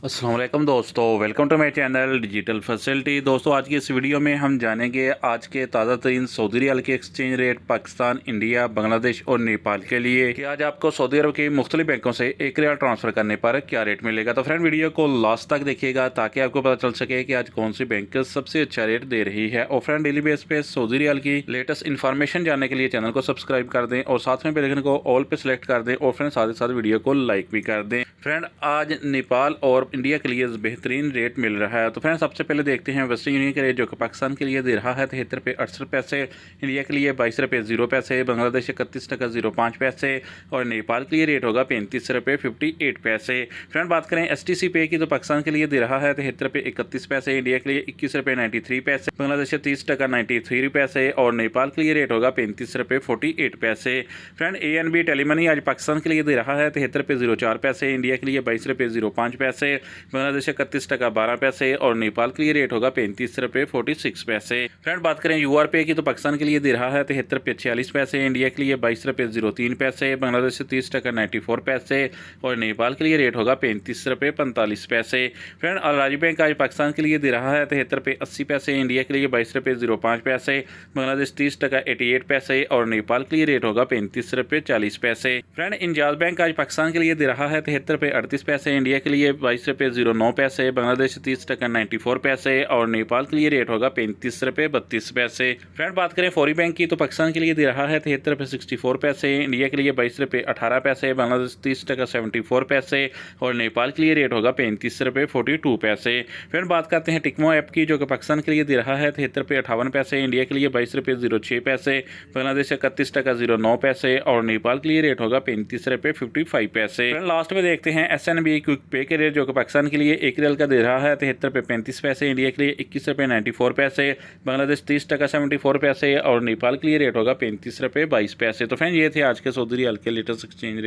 अस्सलाम वालेकुम दोस्तों, welcome to my channel digital facility. दोस्तों, आज की इस वीडियो में हम जानेंगे आज के ताज़ा तरीन सऊदी रियाल के exchange rate Pakistan, India, Bangladesh और नेपाल के लिए कि आज आपको सऊदी अरब के मुख्तलिफ बैंकों से एक रियाल ट्रांसफ़र करने पर क्या रेट मिलेगा। तो फ्रेंड, वीडियो को लास्ट तक देखिएगा ताकि आपको पता चल सके कि आज कौन सी बैंक सबसे अच्छा रेट दे रही है। और फ्रेंड, डेली बेस पे सऊदी रियाल की लेटेस्ट इन्फॉर्मेशन जानने के लिए चैनल को सब्सक्राइब कर दें और साथ में बेल आइकन को ऑल पे सेलेक्ट कर दें और फ्रेंड साथ ही साथ वीडियो को लाइक भी कर दें। फ्रेंड, आज नेपाल और इंडिया के लिए बेहतरीन रेट मिल रहा है। तो फ्रेंड, सबसे पहले देखते हैं वेस्टर्न यूनियन के रेट, जो कि पाकिस्तान के लिए दे रहा है 73 रुपये 68 पैसे, इंडिया के लिए 22 रुपये 0 पैसे, बांग्लादेश 31 टका 05 पैसे और नेपाल के लिए रेट होगा 35 रुपये 58 पैसे। फ्रेंड, बात करें STC पे की, तो पाकिस्तान के लिए दे रहा है 73 रुपये 31 पैसे, इंडिया के लिए 21 रुपये 93 पैसे, बांग्लादेश 30 टका 93 पैसे और नेपाल के लिए रेट होगा 35 रुपये 48 पैसे। फ्रेंड, ANB टेलीमनी आज पाकिस्तान के लिए दे रहा है 73 रुपये 04 पैसे, इंडिया के लिए 22 रुपये 05 पैसे, बांग्लादेश 31 टका 12 पैसे और नेपाल के लिए रेट होगा 35 रुपये 46 पैसे। फ्रेंड, बात करें UR पे की, तो पाकिस्तान के लिए दे रहा है 73 रुपये 46 पैसे, इंडिया के लिए 22 रुपये 03 पैसे, बांग्लादेश 30 टका 94 पैसे और नेपाल के लिए रेट होगा 35 रुपये 45 पैसे। फ्रेंड, अल राजी बैंक आज पाकिस्तान के लिए दे रहा है 73 रुपये 80 पैसे, इंडिया के लिए 22 रुपये 05 पैसे, बांग्लादेश 30 टका 88 पैसे और नेपाल के लिए रेट होगा 35 रुपये 40 पैसे। फ्रेंड, इंजाज बैंक आज पाकिस्तान के लिए दे रहा है 73 रुपये 38 पैसे, इंडिया के लिए 22 रुपये 09 पैसे, बांग्लादेश 30 टका 94 पैसे और नेपाल के लिए रेट होगा 35 रुपये 32 पैसे। फ्रेंड, बात करें फौरी बैंक की, तो पाकिस्तान के लिए दे रहा है 73 रुपये 64 पैसे, इंडिया के लिए 22 रुपये 18 पैसे, बांग्लादेश 30 टका 74 पैसे और नेपाल के लिए रेट होगा 35 रुपये 42 पैसे। फ्रेंड, बात करते हैं टिकमो ऐप की, जो कि पाकिस्तान के लिए दे रहा है 73 रुपये 58 पैसे, इंडिया के लिए 22 रुपये 06 पैसे, बांग्लादेश 31 टका 09 पैसे और नेपाल के लिए रेट होगा 35 रुपये 55 पैसे। फ्रेंड, लास्ट में देखते हैं SNB क्विक पे के रेट, जो कि पाकिस्तान के लिए एक रियल का दे रहा है 73 रुपये 35 पैसे, इंडिया के लिए 21 रुपये 94 पैसे, बांग्लादेश 30 टका 74 पैसे और नेपाल के लिए रेट होगा 35 रुपये 22 पैसे। तो फ्रेंड, ये थे आज के सऊदी रियाल के लेटेस्ट एक्सचेंज रेट।